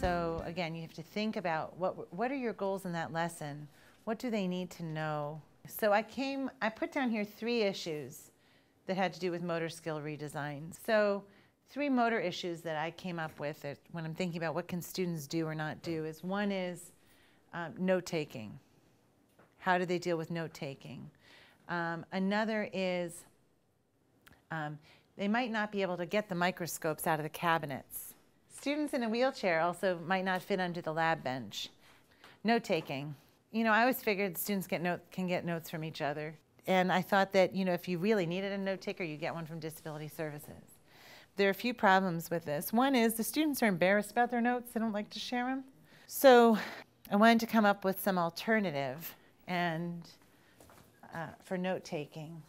So again, you have to think about what are your goals in that lesson? What do they need to know? So I put down here 3 issues that had to do with motor skill redesign. So 3 motor issues that I came up with when I'm thinking about what can students do or not do is, one is note-taking. How do they deal with note-taking? Another is they might not be able to get the microscopes out of the cabinets. Students in a wheelchair also might not fit under the lab bench. Note-taking. You know, I always figured students can get notes from each other. And I thought that, you know, if you really needed a note taker, you get one from Disability Services. There are a few problems with this. One is the students are embarrassed about their notes. They don't like to share them. So I wanted to come up with some alternative for note taking.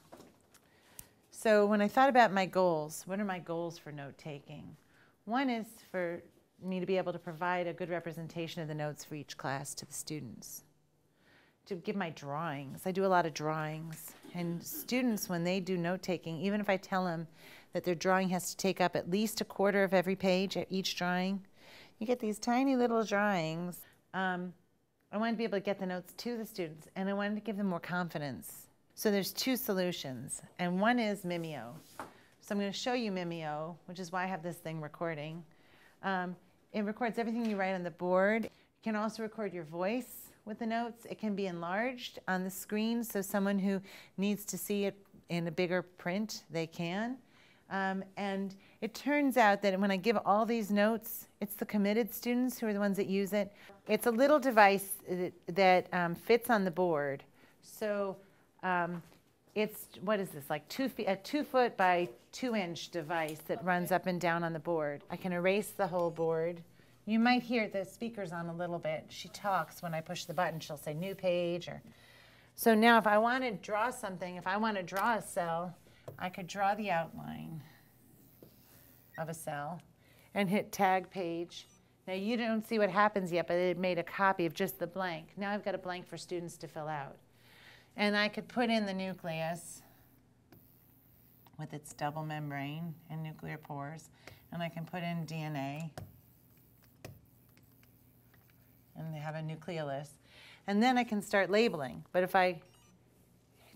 So when I thought about my goals, what are my goals for note taking? One is for me to be able to provide a good representation of the notes for each class to the students. To give my drawings. I do a lot of drawings. And students, when they do note-taking, even if I tell them that their drawing has to take up at least a quarter of every page at each drawing, you get these tiny little drawings. I wanted to be able to get the notes to the students, and I wanted to give them more confidence. So there's 2 solutions, and one is Mimeo. So I'm going to show you Mimeo, which is why I have this thing recording. It records everything you write on the board. You can also record your voice with the notes. It can be enlarged on the screen, so someone who needs to see it in a bigger print, they can. And it turns out that when I give all these notes, it's the committed students who are the ones that use it. It's a little device that fits on the board. So it's, what is this, like a 2-foot by 2-inch device that runs up and down on the board. I can erase the whole board. You might hear the speakers on a little bit. She talks when I push the button. She'll say new page. So now if I want to draw something, if I want to draw a cell, I could draw the outline of a cell and hit tag page. Now you don't see what happens yet, but it made a copy of just the blank. Now I've got a blank for students to fill out. And I could put in the nucleus with its double membrane and nuclear pores, and I can put in DNA. And they have a nucleolus. And then I can start labeling. But if I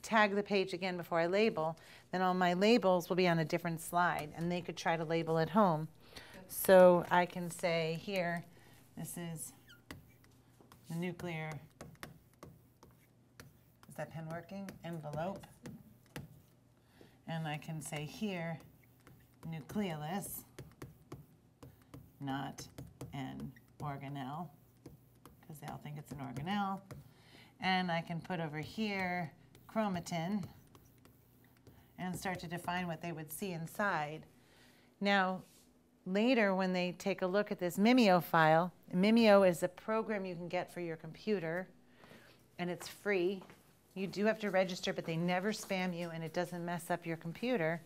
tag the page again before I label, then all my labels will be on a different slide, and they could try to label at home. So I can say here, this is the nuclear, is that pen working? Envelope. And I can say here, nucleolus, not an organelle, because they all think it's an organelle. And I can put over here chromatin and start to define what they would see inside. Now, later when they take a look at this Mimeo file, Mimeo is a program you can get for your computer, and it's free. You do have to register, but they never spam you, and it doesn't mess up your computer.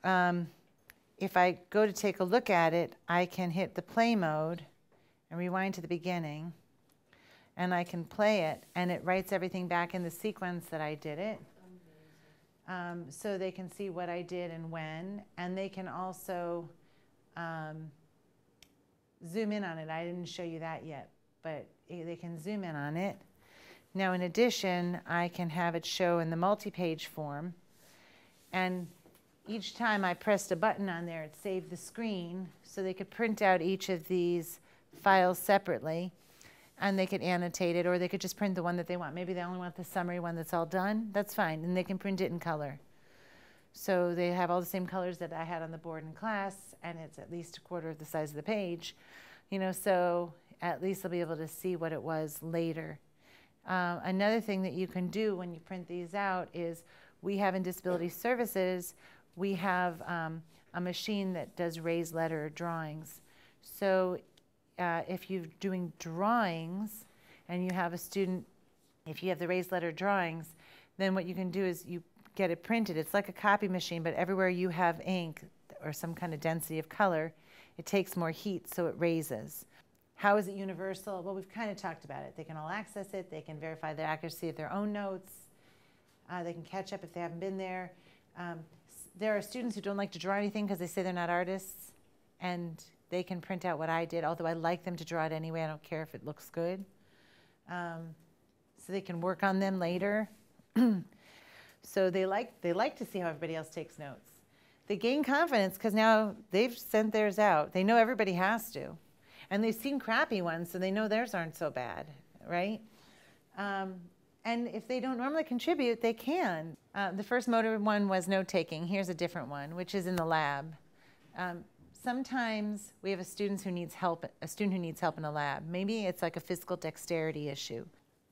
If I go to take a look at it, I can hit the play mode and rewind to the beginning, and I can play it, and it writes everything back in the sequence that I did it. So they can see what I did and when, and they can also zoom in on it. I didn't show you that yet, but they can zoom in on it. Now, in addition, I can have it show in the multi-page form, and each time I pressed a button on there, it saved the screen, so they could print out each of these files separately, and they could annotate it, or they could just print the one that they want. Maybe they only want the summary one that's all done. That's fine, and they can print it in color. So they have all the same colors that I had on the board in class, and it's at least a quarter of the size of the page. You know, so at least they'll be able to see what it was later. Another thing that you can do when you print these out is we have in Disability Services, we have a machine that does raised letter drawings. So if you're doing drawings and you have a student, if you have the raised letter drawings, then what you can do is you get it printed. It's like a copy machine, but everywhere you have ink or some kind of density of color, it takes more heat, so it raises. How is it universal? Well, we've kind of talked about it. They can all access it. They can verify the accuracy of their own notes. They can catch up if they haven't been there. There are students who don't like to draw anything because they say they're not artists, and they can print out what I did, although I like them to draw it anyway. I don't care if it looks good. So they can work on them later. So they like to see how everybody else takes notes. They gain confidence because now they've sent theirs out. They know everybody has to. And they've seen crappy ones, so they know theirs aren't so bad, right? And if they don't normally contribute, they can. The first motor one was note-taking. Here's a different one, which is in the lab. Sometimes we have a student who needs help in a lab. Maybe it's like a physical dexterity issue.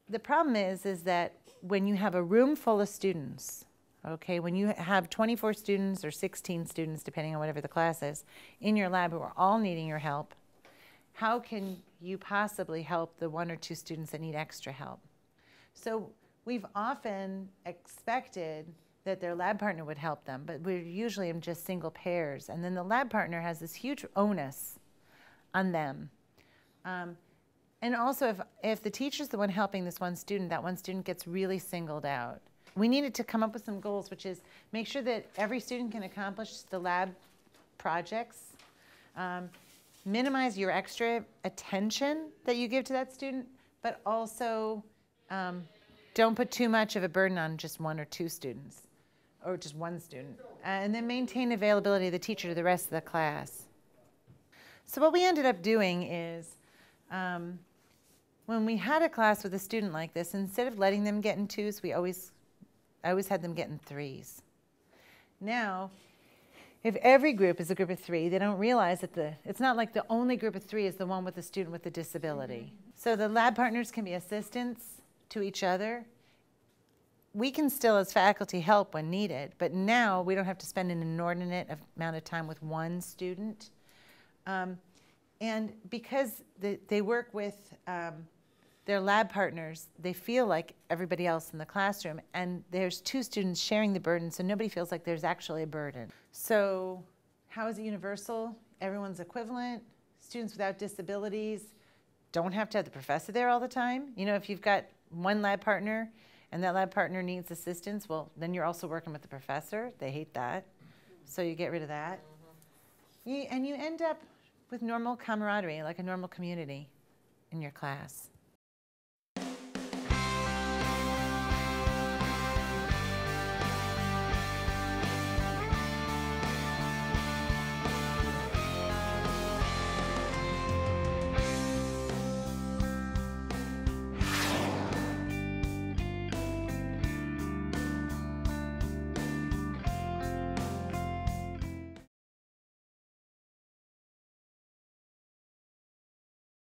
The problem is that when you have a room full of students, okay, when you have 24 students or 16 students, depending on whatever the class is, in your lab who are all needing your help, how can you possibly help the 1 or 2 students that need extra help? So we've often expected that their lab partner would help them, but we're usually in just single pairs. And then the lab partner has this huge onus on them. And also, if the teacher's the one helping this one student, that one student gets really singled out. We needed to come up with some goals, which is make sure that every student can accomplish the lab projects, minimize your extra attention that you give to that student, but also don't put too much of a burden on just 1 or 2 students, or just one student. And then maintain availability of the teacher to the rest of the class. So what we ended up doing is, when we had a class with a student like this, instead of letting them get in 2s, I always had them get in 3s. Now, if every group is a group of 3, they don't realize that it's not like the only group of 3 is the one with the student with the disability. So the lab partners can be assistants to each other. We can still, as faculty, help when needed, but now we don't have to spend an inordinate amount of time with one student. And because they work with their lab partners, they feel like everybody else in the classroom, and there's 2 students sharing the burden, so nobody feels like there's actually a burden. So how is it universal? Everyone's equivalent. Students without disabilities don't have to have the professor there all the time. You know, if you've got one lab partner and that lab partner needs assistance, well, then you're also working with the professor. They hate that. So you get rid of that. And you end up with normal camaraderie, like a normal community in your class.